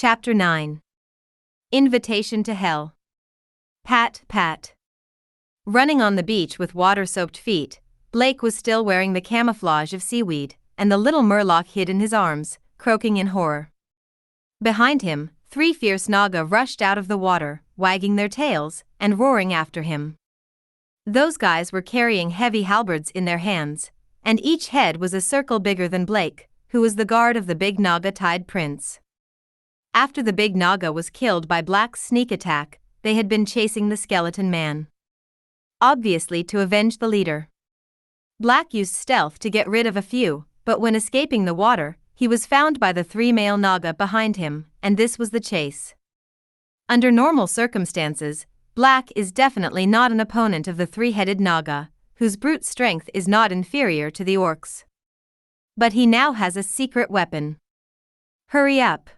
Chapter 9. Invitation to Hell. Pat, pat. Running on the beach with water-soaked feet, Blake was still wearing the camouflage of seaweed, and the little murloc hid in his arms, croaking in horror. Behind him, 3 fierce naga rushed out of the water, wagging their tails, and roaring after him. Those guys were carrying heavy halberds in their hands, and each head was a circle bigger than Blake, who was the guard of the big naga Tide Prince. After the big naga was killed by Black's sneak attack, they had been chasing the skeleton man. Obviously to avenge the leader. Black used stealth to get rid of a few, but when escaping the water, he was found by the 3 male naga behind him, and this was the chase. Under normal circumstances, Black is definitely not an opponent of the 3-headed naga, whose brute strength is not inferior to the orcs. But he now has a secret weapon. Hurry up!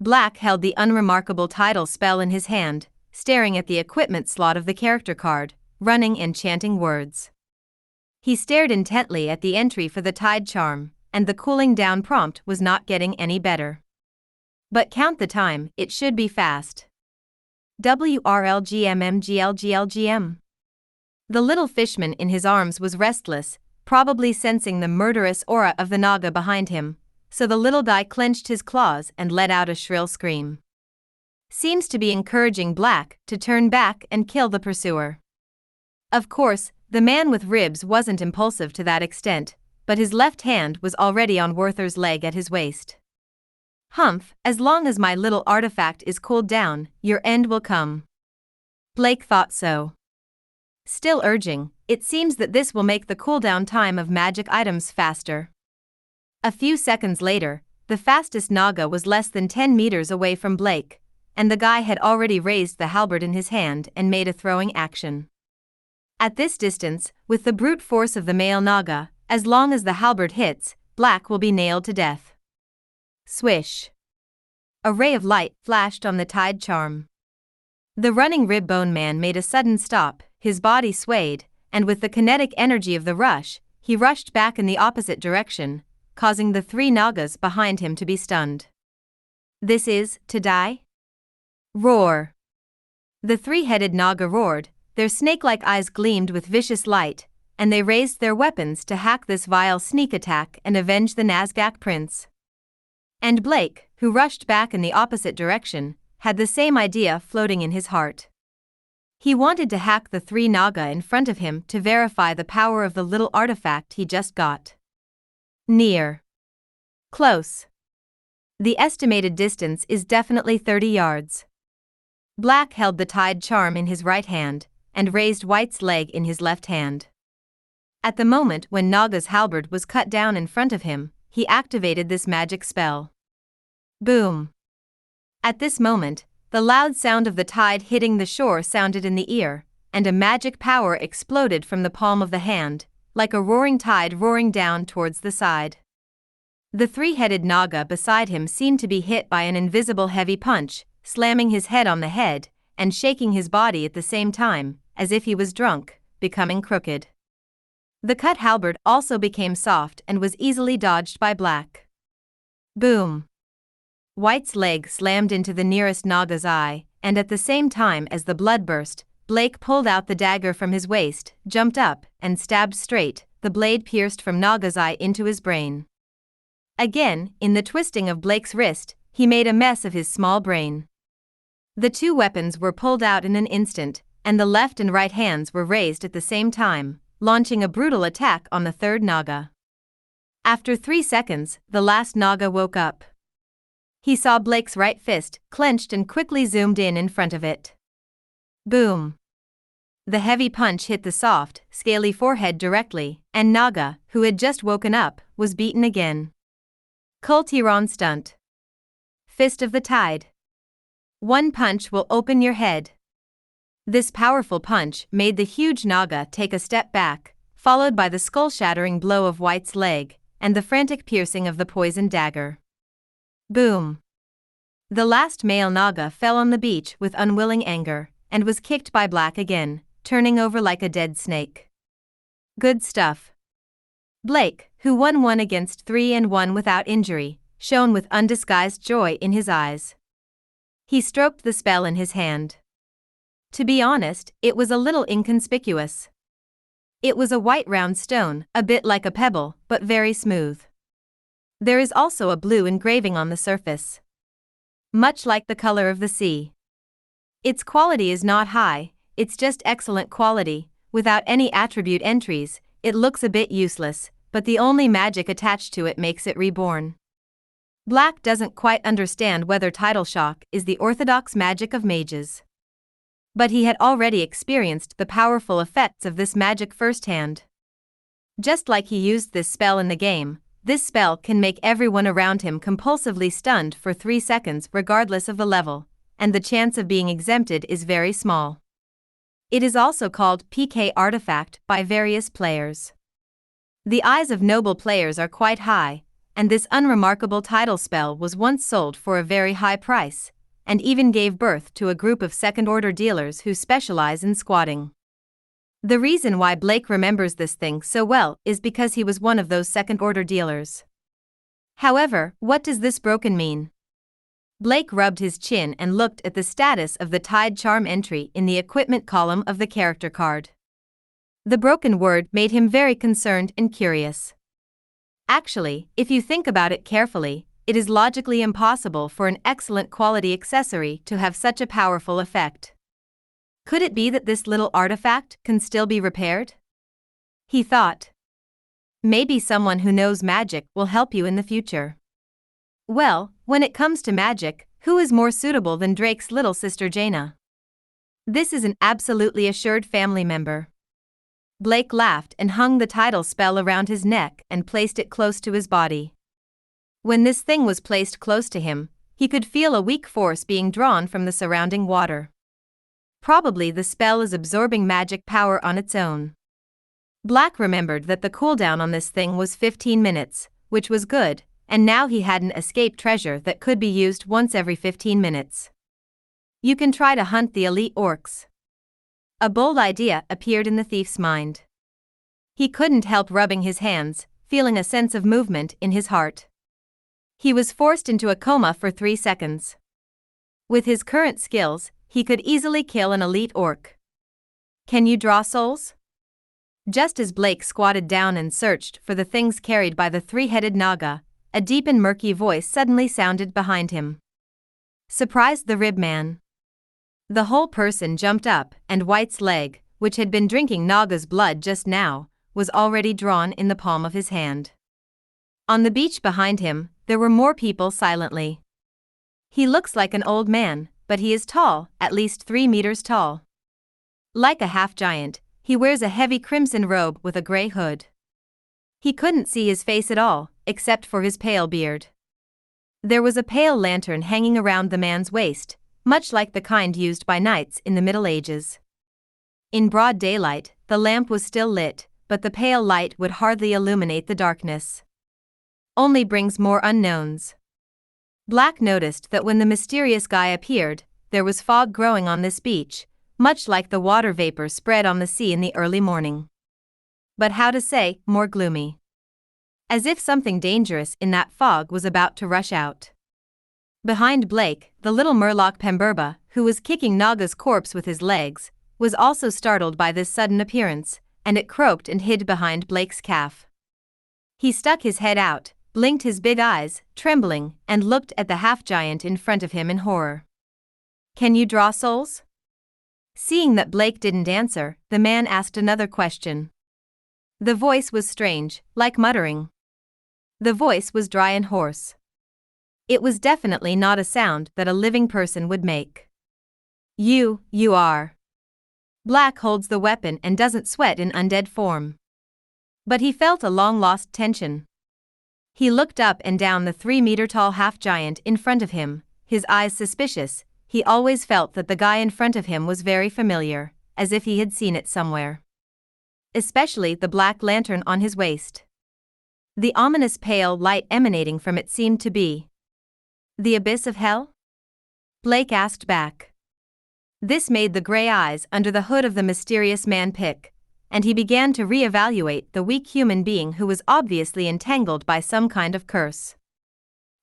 Black held the unremarkable title spell in his hand, staring at the equipment slot of the character card, running and chanting words. He stared intently at the entry for the Tide Charm, and the cooling down prompt was not getting any better. But count the time, it should be fast. WRLGMMGLGLGM. The little fishman in his arms was restless, probably sensing the murderous aura of the naga behind him, so the little guy clenched his claws and let out a shrill scream. Seems to be encouraging Black to turn back and kill the pursuer. Of course, the man with ribs wasn't impulsive to that extent, but his left hand was already on Werther's leg at his waist. Humph, as long as my little artifact is cooled down, your end will come. Blake thought so. Still urging, it seems that this will make the cooldown time of magic items faster. A few seconds later, the fastest naga was less than 10 meters away from Blake, and the guy had already raised the halberd in his hand and made a throwing action. At this distance, with the brute force of the male naga, as long as the halberd hits, Black will be nailed to death. Swish! A ray of light flashed on the Tide Charm. The running rib-bone man made a sudden stop, his body swayed, and with the kinetic energy of the rush, he rushed back in the opposite direction, causing the 3 nagas behind him to be stunned. This is to die? Roar! The 3-headed naga roared, their snake-like eyes gleamed with vicious light, and they raised their weapons to hack this vile sneak attack and avenge the Nazgak prince. And Blake, who rushed back in the opposite direction, had the same idea floating in his heart. He wanted to hack the 3 naga in front of him to verify the power of the little artifact he just got. Near. Close. The estimated distance is definitely 30 yards. Black held the Tide Charm in his right hand, and raised White's leg in his left hand. At the moment when Naga's halberd was cut down in front of him, he activated this magic spell. Boom! At this moment, the loud sound of the tide hitting the shore sounded in the ear, and a magic power exploded from the palm of the hand, like a roaring tide roaring down towards the side. The 3-headed naga beside him seemed to be hit by an invisible heavy punch, slamming his head on the head, and shaking his body at the same time, as if he was drunk, becoming crooked. The cut halberd also became soft and was easily dodged by Black. Boom! White's leg slammed into the nearest naga's eye, and at the same time as the blood burst, Blake pulled out the dagger from his waist, jumped up, and stabbed straight, the blade pierced from Naga's eye into his brain. Again, in the twisting of Blake's wrist, he made a mess of his small brain. The 2 weapons were pulled out in an instant, and the left and right hands were raised at the same time, launching a brutal attack on the 3rd naga. After 3 seconds, the last naga woke up. He saw Blake's right fist clenched and quickly zoomed in front of it. Boom! The heavy punch hit the soft, scaly forehead directly, and Naga, who had just woken up, was beaten again. Kultiron stunt. Fist of the Tide. 1 punch will open your head. This powerful punch made the huge Naga take a step back, followed by the skull-shattering blow of White's leg, and the frantic piercing of the poisoned dagger. Boom! The last male naga fell on the beach with unwilling anger, and was kicked by Black again, turning over like a dead snake. Good stuff. Blake, who won 1 against 3 and 1 without injury, shone with undisguised joy in his eyes. He stroked the spell in his hand. To be honest, it was a little inconspicuous. It was a white round stone, a bit like a pebble, but very smooth. There is also a blue engraving on the surface, much like the color of the sea. Its quality is not high, it's just excellent quality. Without any attribute entries, it looks a bit useless, but the only magic attached to it makes it reborn. Black doesn't quite understand whether title shock is the orthodox magic of mages. But he had already experienced the powerful effects of this magic firsthand. Just like he used this spell in the game, this spell can make everyone around him compulsively stunned for 3 seconds regardless of the level, and the chance of being exempted is very small. It is also called PK artifact by various players. The eyes of noble players are quite high, and this unremarkable title spell was once sold for a very high price, and even gave birth to a group of second-order dealers who specialize in squatting. The reason why Blake remembers this thing so well is because he was one of those second-order dealers. However, what does this broken mean? Blake rubbed his chin and looked at the status of the Tide Charm entry in the equipment column of the character card. The broken word made him very concerned and curious. Actually, if you think about it carefully, it is logically impossible for an excellent quality accessory to have such a powerful effect. Could it be that this little artifact can still be repaired? He thought. Maybe someone who knows magic will help you in the future. Well, when it comes to magic, who is more suitable than Drake's little sister Jaina? This is an absolutely assured family member. Blake laughed and hung the title spell around his neck and placed it close to his body. When this thing was placed close to him, he could feel a weak force being drawn from the surrounding water. Probably the spell is absorbing magic power on its own. Black remembered that the cooldown on this thing was 15 minutes, which was good, and now he had an escape treasure that could be used once every 15 minutes. You can try to hunt the elite orcs. A bold idea appeared in the thief's mind. He couldn't help rubbing his hands, feeling a sense of movement in his heart. He was forced into a coma for 3 seconds. With his current skills, he could easily kill an elite orc. Can you draw souls? Just as Blake squatted down and searched for the things carried by the three-headed Naga, a deep and murky voice suddenly sounded behind him. Surprised the rib man. The whole person jumped up, and White's leg, which had been drinking Naga's blood just now, was already drawn in the palm of his hand. On the beach behind him, there were more people silently. He looks like an old man, but he is tall, at least 3 meters tall. Like a half-giant, he wears a heavy crimson robe with a gray hood. He couldn't see his face at all, except for his pale beard. There was a pale lantern hanging around the man's waist, much like the kind used by knights in the Middle Ages. In broad daylight, the lamp was still lit, but the pale light would hardly illuminate the darkness. Only brings more unknowns. Black noticed that when the mysterious guy appeared, there was fog growing on this beach, much like the water vapor spread on the sea in the early morning. But how to say, more gloomy. As if something dangerous in that fog was about to rush out. Behind Blake, the little Murloc Pemberba, who was kicking Naga's corpse with his legs, was also startled by this sudden appearance, and it croaked and hid behind Blake's calf. He stuck his head out, blinked his big eyes, trembling, and looked at the half-giant in front of him in horror. Can you draw souls? Seeing that Blake didn't answer, the man asked another question. The voice was strange, like muttering. The voice was dry and hoarse. It was definitely not a sound that a living person would make. You are. Black holds the weapon and doesn't sweat in undead form. But he felt a long-lost tension. He looked up and down the 3-meter-tall half-giant in front of him, his eyes suspicious. He always felt that the guy in front of him was very familiar, as if he had seen it somewhere. Especially the black lantern on his waist. The ominous pale light emanating from it seemed to be the abyss of hell? Blake asked back. This made the gray eyes under the hood of the mysterious man pick, and he began to re-evaluate the weak human being who was obviously entangled by some kind of curse.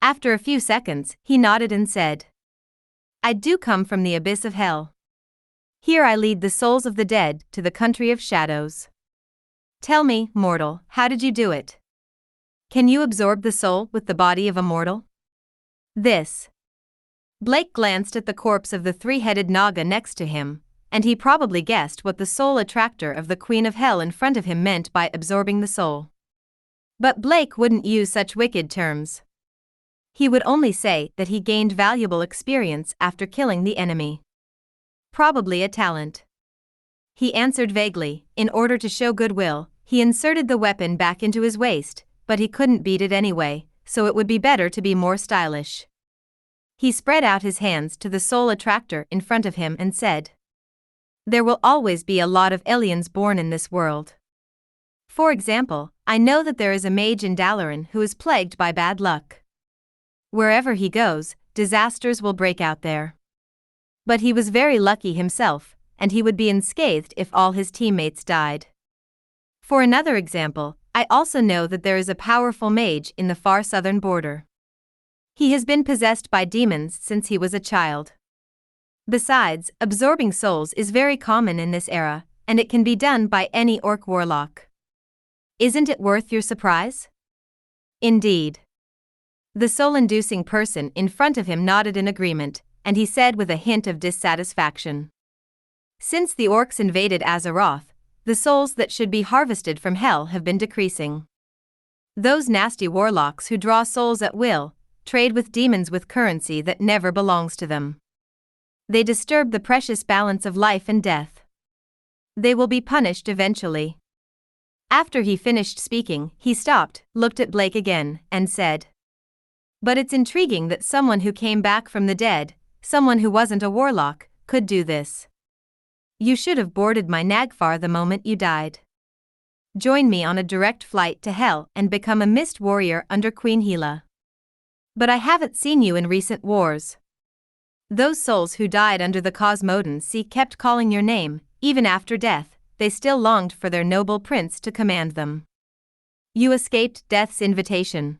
After a few seconds, he nodded and said, "I do come from the abyss of hell. Here I lead the souls of the dead to the country of shadows. Tell me, mortal, how did you do it? Can you absorb the soul with the body of a mortal?" This. Blake glanced at the corpse of the three-headed Naga next to him, and he probably guessed what the soul attractor of the Queen of Hell in front of him meant by absorbing the soul. But Blake wouldn't use such wicked terms. He would only say that he gained valuable experience after killing the enemy. Probably a talent. He answered vaguely. In order to show goodwill, he inserted the weapon back into his waist, but he couldn't beat it anyway, so it would be better to be more stylish. He spread out his hands to the soul attractor in front of him and said, "There will always be a lot of aliens born in this world. For example, I know that there is a mage in Dalaran who is plagued by bad luck. Wherever he goes, disasters will break out there. But he was very lucky himself, and he would be unscathed if all his teammates died. For another example, I also know that there is a powerful mage in the far southern border. He has been possessed by demons since he was a child. Besides, absorbing souls is very common in this era, and it can be done by any orc warlock. Isn't it worth your surprise?" Indeed. The soul-inducing person in front of him nodded in agreement, and he said with a hint of dissatisfaction, "Since the orcs invaded Azeroth, the souls that should be harvested from hell have been decreasing. Those nasty warlocks who draw souls at will, trade with demons with currency that never belongs to them. They disturb the precious balance of life and death. They will be punished eventually." After he finished speaking, he stopped, looked at Blake again, and said, "But it's intriguing that someone who came back from the dead, someone who wasn't a warlock, could do this. You should have boarded my Nagfar the moment you died. Join me on a direct flight to hell and become a mist warrior under Queen Hela. But I haven't seen you in recent wars. Those souls who died under the Cosmodan Sea kept calling your name, even after death, they still longed for their noble prince to command them. You escaped death's invitation."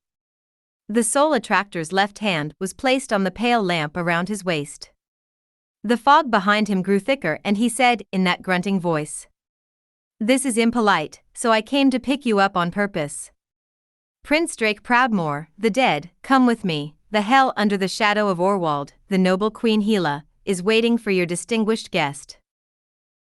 The soul attractor's left hand was placed on the pale lamp around his waist. The fog behind him grew thicker and he said in that grunting voice, "This is impolite, so I came to pick you up on purpose. Prince Drake Proudmoore, the dead, come with me. The hell under the shadow of Orwald, the noble Queen Hela, is waiting for your distinguished guest."